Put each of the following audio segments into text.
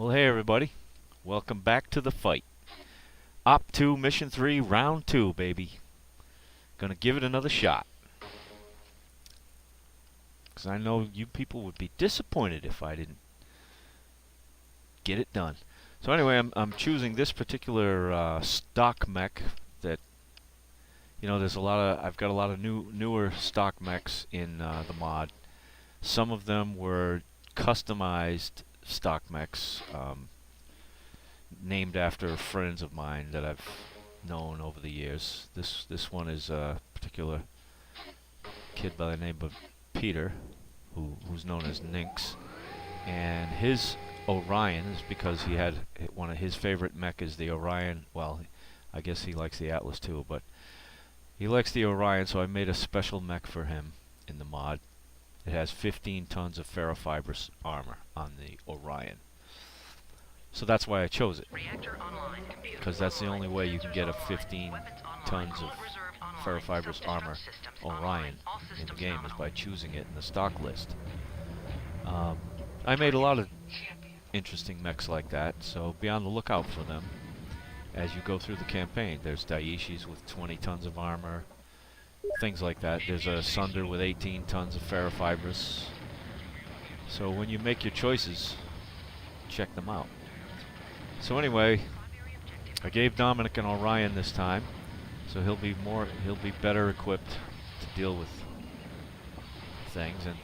Well, hey everybody. Welcome back to the fight. Op2Mission3 Round 2, baby. Gonna give it another shot. Because I know you people would be disappointed if I didn't get it done. So anyway, I'm choosing this particular stock mech that, you know, I've got a lot of newer stock mechs in the mod. Some of them were customized stock mechs, named after friends of mine that I've known over the years. This one is a particular kid by the name of Peter, who's known as Nynx, and his Orion is because he had one of his favorite mech is the Orion. Well, I guess he likes the Atlas too, but he likes the Orion, so I made a special mech for him in the mod. It has 15 tons of ferrofibrous armor on the Orion. So that's why I chose it, because that's the only way you can get a 15 tons of ferrofibrous armor Orion in the game, is by choosing it in the stock list. I made a lot of interesting mechs like that, so be on the lookout for them as you go through the campaign. There's Daishis with 20 tons of armor, things like that. There's a Sunder with 18 tons of ferrofibrous. So when you make your choices, check them out. So anyway, I gave Dominic an Orion this time, so he'll be better equipped to deal with things, and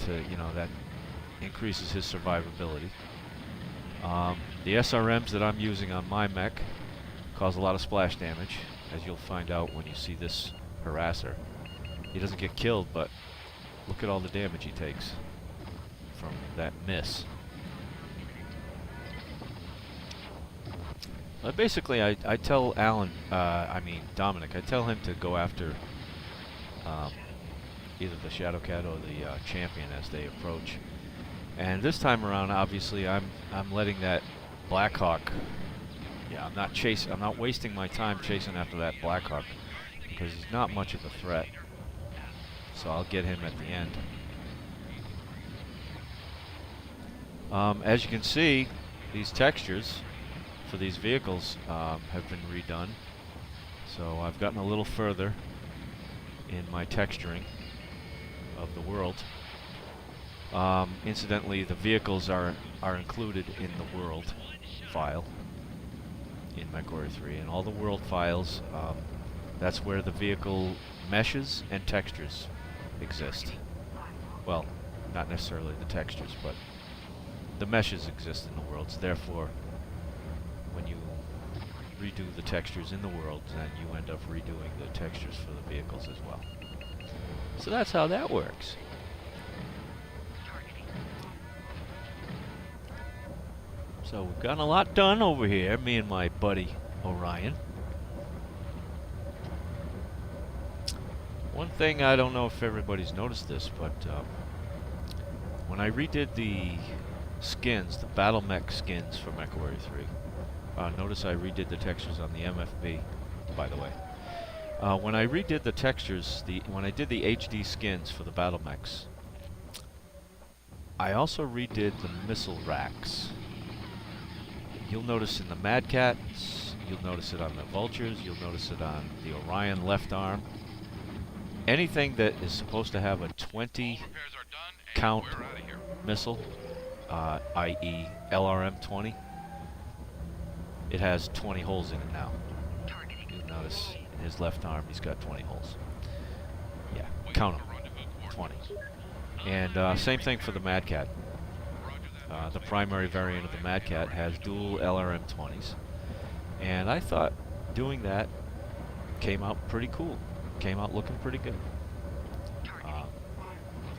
that increases his survivability. The SRMs that I'm using on my mech cause a lot of splash damage, as you'll find out when you see this harasser. He doesn't get killed, but look at all the damage he takes from that miss. Basically, I tell Dominic, I tell him to go after either the Shadowcat or the champion as they approach. And this time around, obviously, I'm letting that Blackhawk. Yeah, I'm not wasting my time chasing after that Blackhawk, because he's not much of a threat. So I'll get him at the end. As you can see, these textures for these vehicles have been redone. So I've gotten a little further in my texturing of the world. Incidentally, the vehicles are included in the world file in MechWarrior 3, and all the world files, that's where the vehicle meshes and textures exist. Well, not necessarily the textures, but the meshes exist in the worlds. Therefore, when you redo the textures in the world, then you end up redoing the textures for the vehicles as well. So that's how that works. So we've gotten a lot done over here, me and my buddy Orion. One thing, I don't know if everybody's noticed this, but when I redid the skins, the Battle Mech skins for MechWarrior 3, notice I redid the textures on the MFB, by the way. When I redid the textures, when I did the HD skins for the Battle Mechs, I also redid the missile racks. You'll notice in the Mad Cats, you'll notice it on the Vultures, you'll notice it on the Orion left arm. Anything that is supposed to have a 20 count missile, i.e. LRM 20, it has 20 holes in it now. You'll notice in his left arm he's got 20 holes. Yeah, count them, 20. And same thing for the Mad Cat. The primary variant of the Mad Cat has dual LRM 20s, and I thought doing that came out pretty cool. Came out looking pretty good.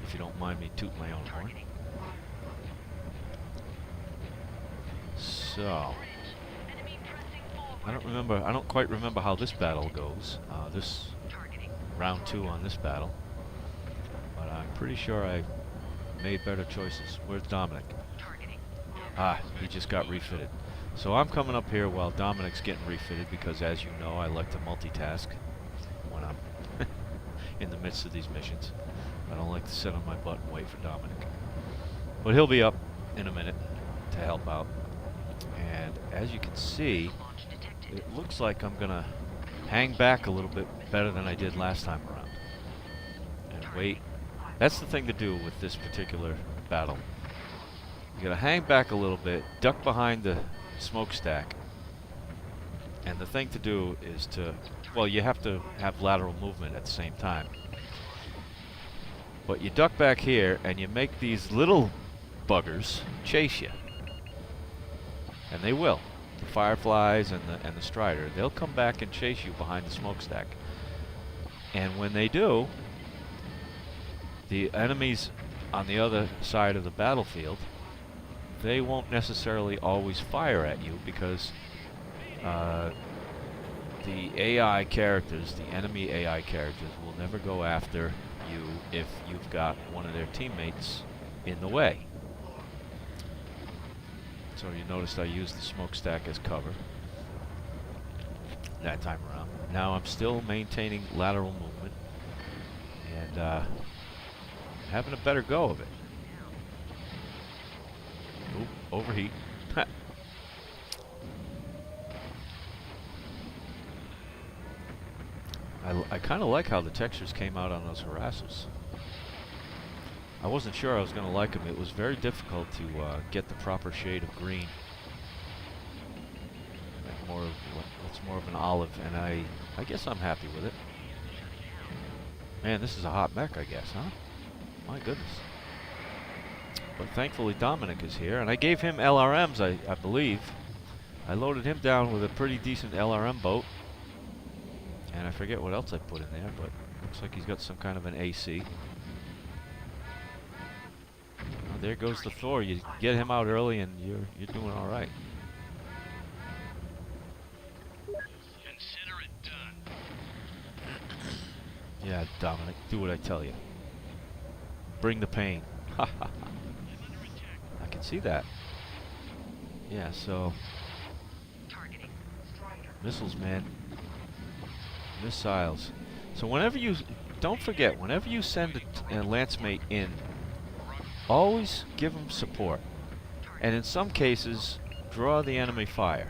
If you don't mind me toot my own horn. So I don't quite remember how this battle goes. This round 2 on this battle, but I'm pretty sure I made better choices. Where's Dominic? He just got refitted. So I'm coming up here while Dominic's getting refitted, because as you know, I like to multitask when I'm in the midst of these missions. I don't like to sit on my butt and wait for Dominic. But he'll be up in a minute to help out. And as you can see, it looks like I'm gonna hang back a little bit better than I did last time around. And wait. That's the thing to do with this particular battle. You gotta hang back a little bit, duck behind the smokestack. And the thing to do is to, well, you have to have lateral movement at the same time. But you duck back here and you make these little buggers chase you. And they will. The fireflies and the strider, they'll come back and chase you behind the smokestack. And when they do, the enemies on the other side of the battlefield, they won't necessarily always fire at you because the AI characters, the enemy AI characters, will never go after you if you've got one of their teammates in the way. So you noticed I used the smokestack as cover that time around. Now I'm still maintaining lateral movement and having a better go of it. Oop, overheat. I kind of like how the textures came out on those harassers. I wasn't sure I was going to like them. It was very difficult to get the proper shade of green. Like it's more of an olive, and I guess I'm happy with it. Man, this is a hot mech, I guess, huh? My goodness. But thankfully Dominic is here, and I gave him LRMs, I believe. I loaded him down with a pretty decent LRM boat. And I forget what else I put in there, but looks like he's got some kind of an AC. Oh, there goes the Thor. You get him out early and you're doing all right. Consider it done. Yeah, Dominic, do what I tell you. Bring the pain. Ha ha ha. I can see that. Yeah, so missiles, man. Missiles. So whenever you, don't forget, whenever you send a lance mate in, always give them support. And in some cases, draw the enemy fire.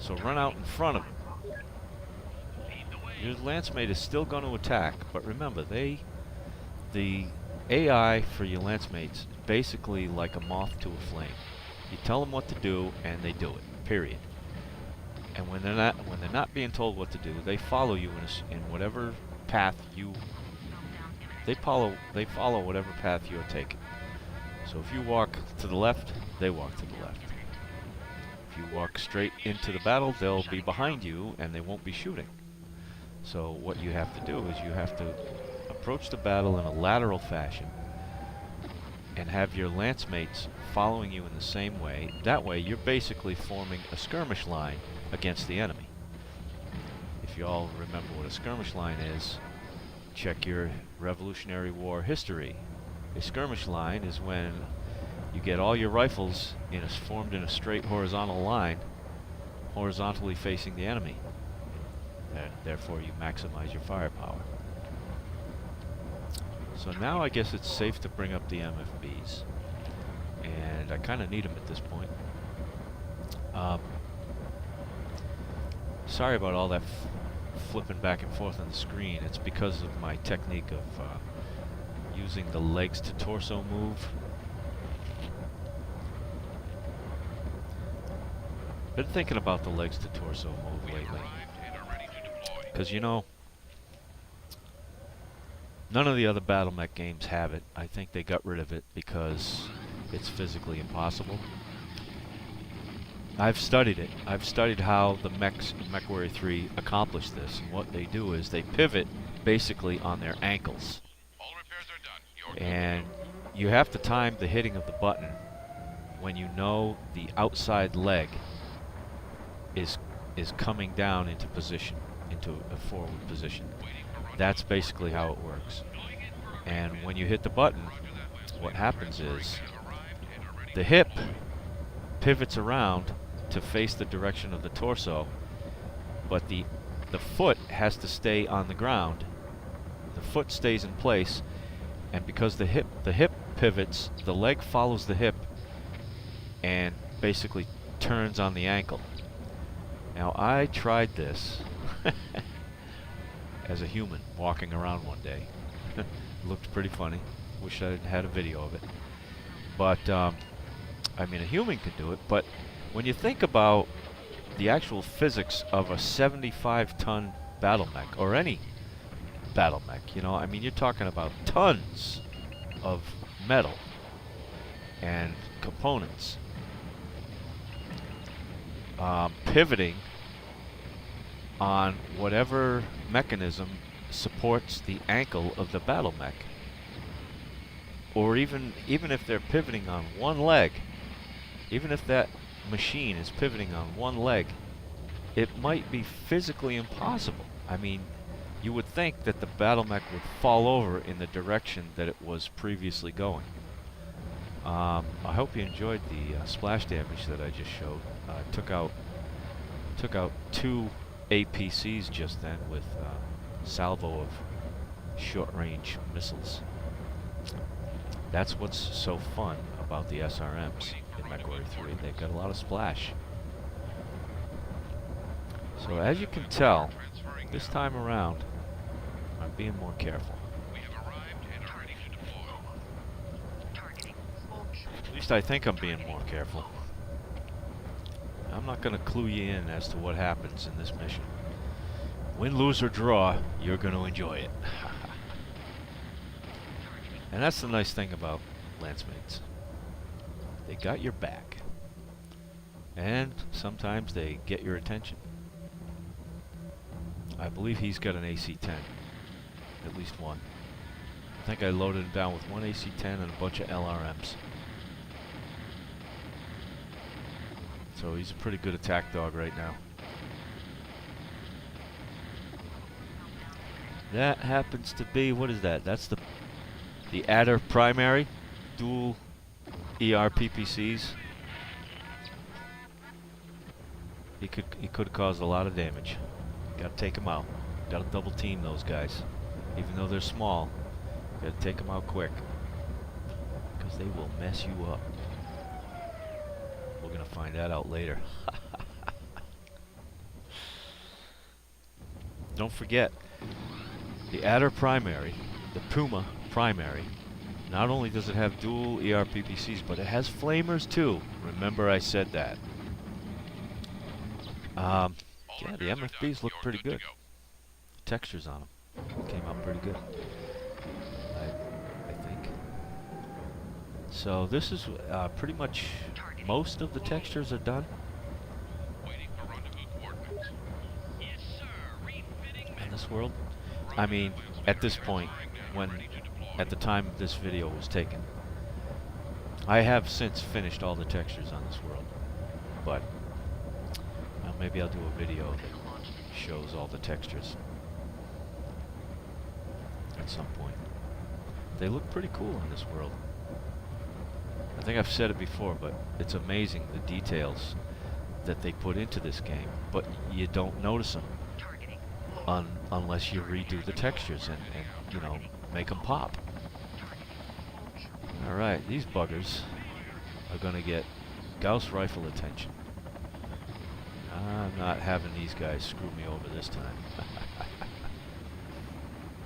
So run out in front of them. Your lance mate is still going to attack, but remember, the AI for your lance mates is basically like a moth to a flame. You tell them what to do, and they do it. Period. And when they're not being told what to do, they follow you in whatever path you. They follow whatever path you're taking. So if you walk to the left, they walk to the left. If you walk straight into the battle, they'll be behind you and they won't be shooting. So what you have to do is you have to approach the battle in a lateral fashion and have your lance mates following you in the same way. That way you're basically forming a skirmish line against the enemy. If you all remember what a skirmish line is, check your Revolutionary War history. A skirmish line is when you get all your rifles formed in a straight horizontal line, horizontally facing the enemy. And therefore you maximize your firepower. So now I guess it's safe to bring up the MFBs. And I kind of need them at this point. Sorry about all that flipping back and forth on the screen. It's because of my technique of using the legs to torso move. Been thinking about the legs to torso move lately. Because, you know, none of the other Battle Mech games have it. I think they got rid of it because it's physically impossible. I've studied it. I've studied how the mechs in MechWarrior 3 accomplish this. And what they do is they pivot basically on their ankles. All repairs are done. And you have to time the hitting of the button when you know the outside leg is coming down into position, into a forward position. That's basically how it works. And when you hit the button, what happens is the hip pivots around to face the direction of the torso, but the foot has to stay on the ground. The foot stays in place, and because the hip pivots, the leg follows the hip and basically turns on the ankle. Now, I tried this as a human walking around one day. Looked pretty funny. Wish I had a video of it. But, I mean, a human can do it, but when you think about the actual physics of a 75-ton battle mech, or any battle mech, you know, I mean, you're talking about tons of metal and components pivoting on whatever mechanism supports the ankle of the battle mech. Or even if they're pivoting on one leg, even if that machine is pivoting on one leg, it might be physically impossible. I mean, you would think that the battle mech would fall over in the direction that it was previously going. I hope you enjoyed the splash damage that I just showed. Took out 2 APCs just then with salvo of short-range missiles. That's what's so fun about the SRMs in MechWarrior 3. They've got a lot of splash. So as you can tell, this time around, I'm being more careful. At least I think I'm being more careful. I'm not going to clue you in as to what happens in this mission. Win, lose, or draw, you're going to enjoy it. And that's the nice thing about Lancemates. They got your back. And sometimes they get your attention. I believe he's got an AC-10. At least one. I think I loaded him down with one AC-10 and a bunch of LRMs. So he's a pretty good attack dog right now. That happens to be, what is that? That's the Adder primary, dual ER PPCs. He could have caused a lot of damage. Got to take him out. Got to double team those guys, even though they're small. Got to take them out quick, because they will mess you up. We're gonna find that out later. Don't forget, the Adder primary, the Puma primary, not only does it have dual ERPPCs, but it has flamers too. Remember I said that. Yeah, the MFBs look pretty good. The textures on them came out pretty good, I think. So this is pretty much most of the textures are done. In this world, I mean, at this point, at the time this video was taken, I have since finished all the textures on this world, but maybe I'll do a video that shows all the textures at some point. They look pretty cool in this world. I think I've said it before, but it's amazing the details that they put into this game, but you don't notice them unless you redo the textures and you know, make them pop. Alright, these buggers are gonna get Gauss rifle attention. I'm not having these guys screw me over this time.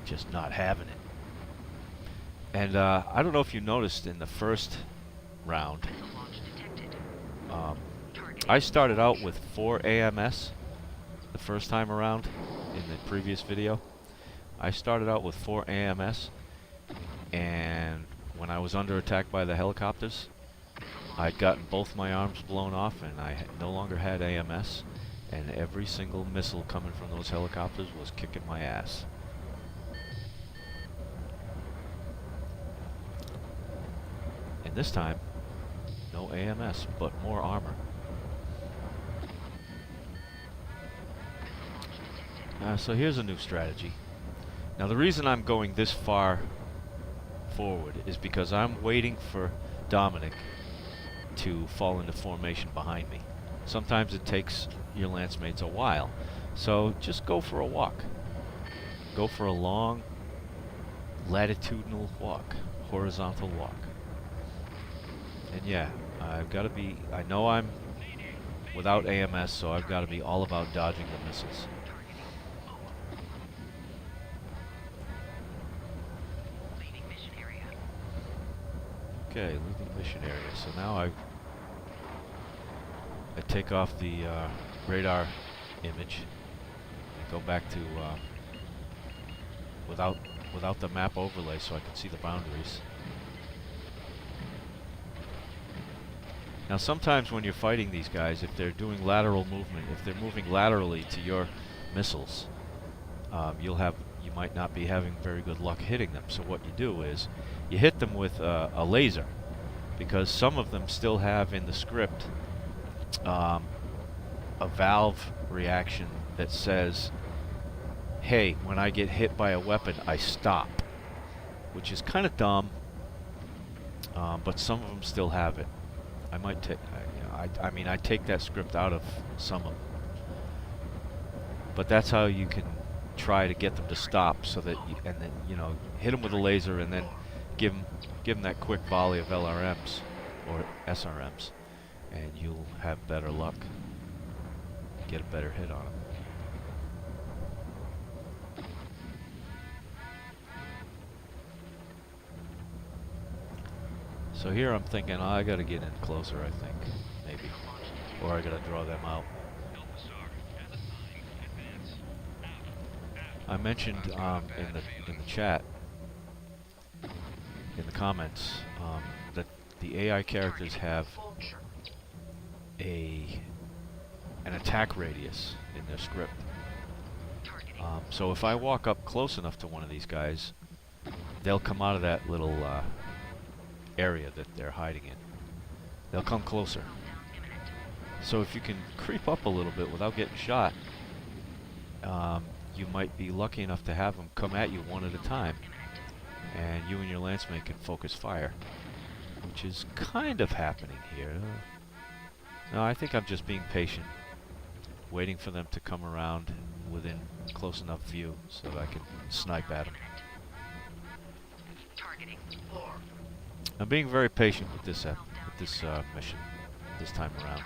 Just not having it. And I don't know if you noticed in the first round, I started out with 4 AMS the first time around in the previous video. I started out with 4 AMS, and when I was under attack by the helicopters, I'd gotten both my arms blown off and I no longer had AMS, and every single missile coming from those helicopters was kicking my ass. And this time, no AMS, but more armor. So here's a new strategy. Now the reason I'm going this far forward is because I'm waiting for Dominic to fall into formation behind me. Sometimes it takes your lance mates a while, so just go for a walk. Go for a long latitudinal walk, horizontal walk. And yeah, I've got to be, I know I'm without AMS, so I've got to be all about dodging the missiles. Okay, leaving mission area. So now I take off the radar image and go back to without the map overlay, so I can see the boundaries. Now sometimes when you're fighting these guys, if they're doing lateral movement, if they're moving laterally to your missiles, you might not be having very good luck hitting them. So what you do is you hit them with a laser, because some of them still have in the script a valve reaction that says, hey, when I get hit by a weapon, I stop, which is kind of dumb, but some of them still have it. I might take, I mean, I take that script out of some of them, but that's how you can try to get them to stop, so that and then hit them with a laser, and then give them that quick volley of LRMs or SRMs, and you'll have better luck, get a better hit on them. So here I'm thinking, oh, I gotta get in closer, I think, maybe. Or I gotta draw them out. I mentioned in the chat, in the comments, that the AI characters have an attack radius in their script. So if I walk up close enough to one of these guys, they'll come out of that little area that they're hiding in. They'll come closer. So if you can creep up a little bit without getting shot, you might be lucky enough to have them come at you one at a time, and you and your lanceman can focus fire, which is kind of happening here. No, I think I'm just being patient, waiting for them to come around within close enough view so that I can snipe at them. I'm being very patient with this mission this time around.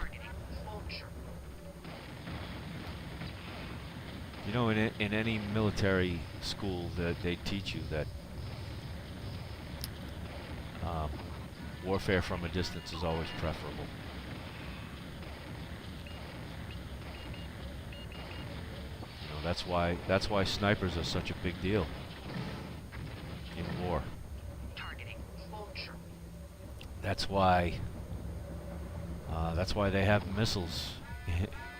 You know, in any military school, that they teach you that warfare from a distance is always preferable. You know, that's why snipers are such a big deal in war. That's why they have missiles,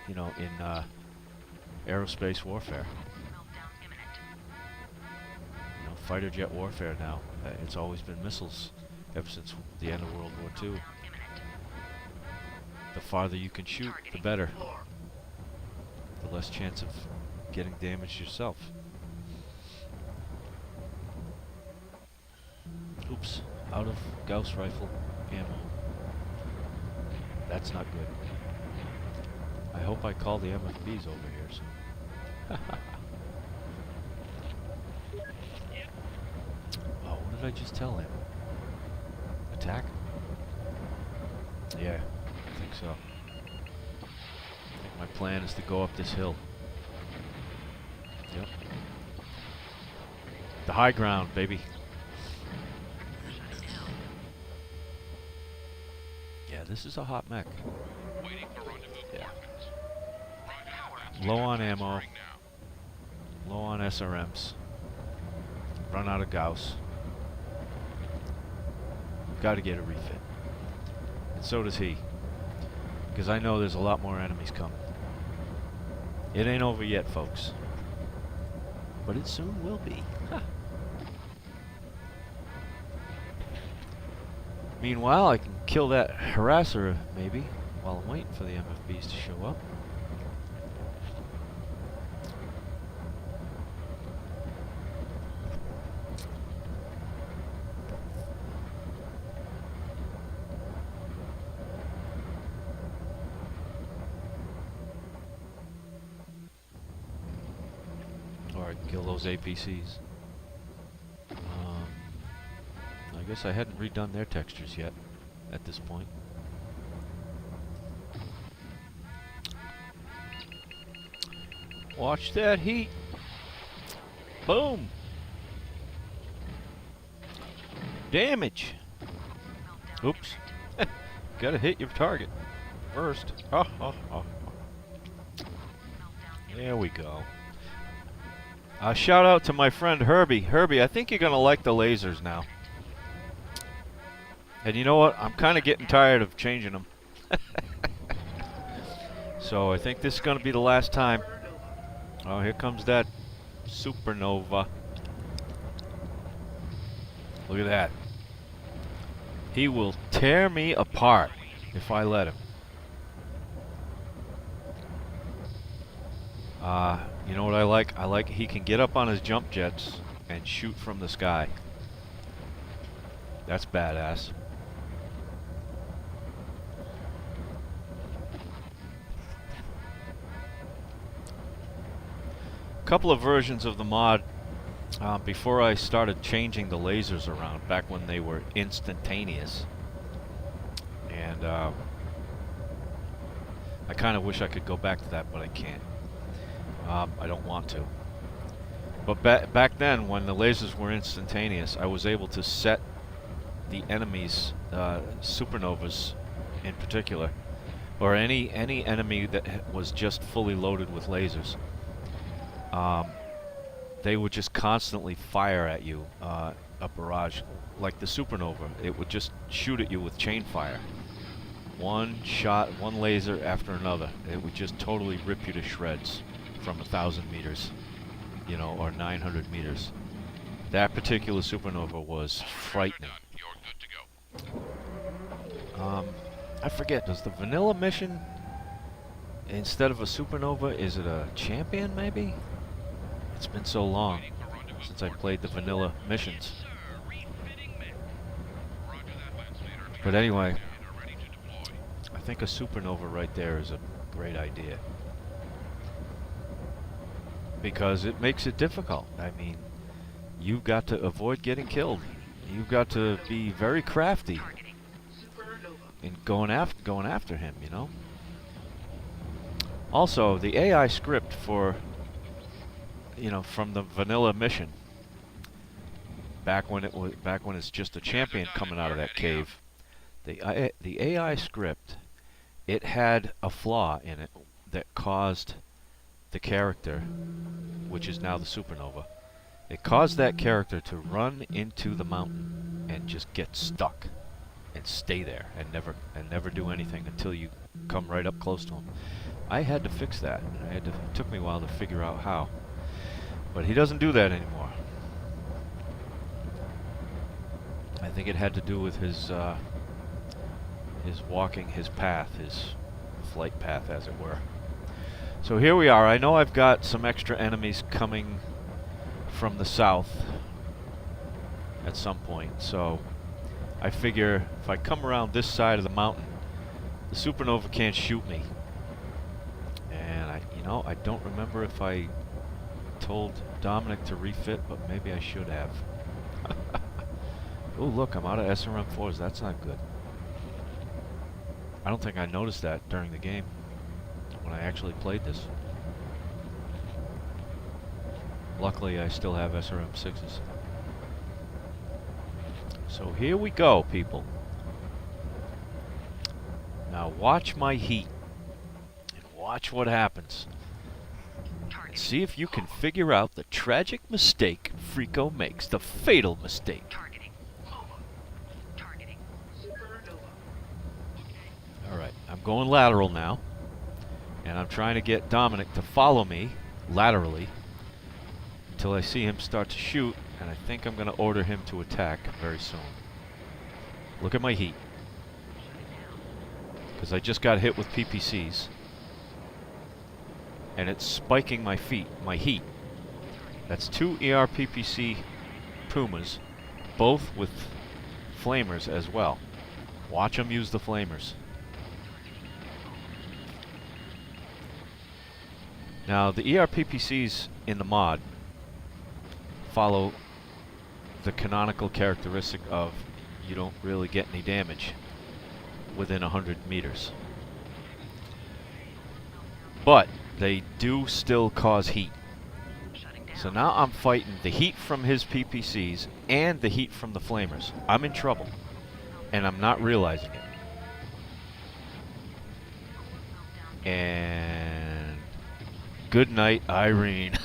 you know, in aerospace warfare. You know, fighter jet warfare now. It's always been missiles ever since the end of World War II. The farther you can shoot, the better. The less chance of getting damaged yourself. Oops, out of Gauss rifle ammo. That's not good. I hope I call the MFBs over here soon. Oh, what did I just tell him? Attack? Yeah, I think so. I think my plan is to go up this hill. Yep. The high ground, baby. Yeah, this is a hot mech. Yeah. Low on ammo. Low on SRMs. Run out of Gauss. Got to get a refit. And so does he. Because I know there's a lot more enemies coming. It ain't over yet, folks. But it soon will be. Ha. Meanwhile, I can kill that harasser, maybe, while I'm waiting for the MFBs to show up. Or I can kill those APCs. I guess I hadn't redone their textures yet at this point. Watch that heat. Boom. Damage. Oops. Gotta hit your target first. Ha ha ha. There we go. Shout out to my friend Herbie. Herbie, I think you're gonna like the lasers now. And you know what? I'm kind of getting tired of changing them. So I think this is gonna be the last time. Oh, here comes that supernova. Look at that. He will tear me apart if I let him. You know what I like? I like he can get up on his jump jets and shoot from the sky. That's badass. Couple of versions of the mod before I started changing the lasers around, back when they were instantaneous. And I kind of wish I could go back to that, but I can't. I don't want to. But back then, when the lasers were instantaneous, I was able to set the enemies, supernovas in particular, or any enemy that was just fully loaded with lasers. They would just constantly fire at you, a barrage, like the supernova. It would just shoot at you with chain fire. One shot, one laser after another. It would just totally rip you to shreds from 1,000 meters, you know, or 900 meters. That particular supernova was frightening. You're good to go. I forget, does the vanilla mission, instead of a supernova, is it a champion maybe? It's been so long since I played the vanilla missions. But anyway, I think a supernova right there is a great idea. Because it makes it difficult. I mean, you've got to avoid getting killed. You've got to be very crafty in going after him, you know? Also, the AI script for, you know, from the vanilla mission, back when it's just a champion coming out of that cave, the AI script, it had a flaw in it that caused the character, which is now the supernova, it caused that character to run into the mountain and just get stuck and stay there and never do anything until you come right up close to him. I had to fix that. It took me a while to figure out how. But he doesn't do that anymore. I think it had to do with his walking his path, his flight path, as it were. So here we are. I know I've got some extra enemies coming from the south at some point. So I figure if I come around this side of the mountain, the supernova can't shoot me. And I don't remember if I told Dominic to refit, but maybe I should have. Oh, look, I'm out of SRM4s. That's not good. I don't think I noticed that during the game when I actually played this. Luckily, I still have SRM6s. So here we go, people. Now watch my heat. And watch what happens. And see if you can figure out the tragic mistake Freako makes. The fatal mistake. Alright, I'm going lateral now. And I'm trying to get Dominic to follow me laterally until I see him start to shoot, and I think I'm going to order him to attack very soon. Look at my heat. Because I just got hit with PPCs. And it's spiking my heat. That's 2 ERPPC Pumas, both with flamers as well. Watch them use the flamers. Now, the ERPPCs in the mod follow the canonical characteristic of you don't really get any damage within 100 meters. But they do still cause heat. So now I'm fighting the heat from his PPCs and the heat from the flamers. I'm in trouble, and I'm not realizing it. And good night, Irene.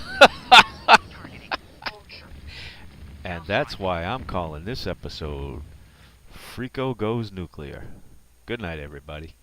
And that's why I'm calling this episode Freako Goes Nuclear. Good night, everybody.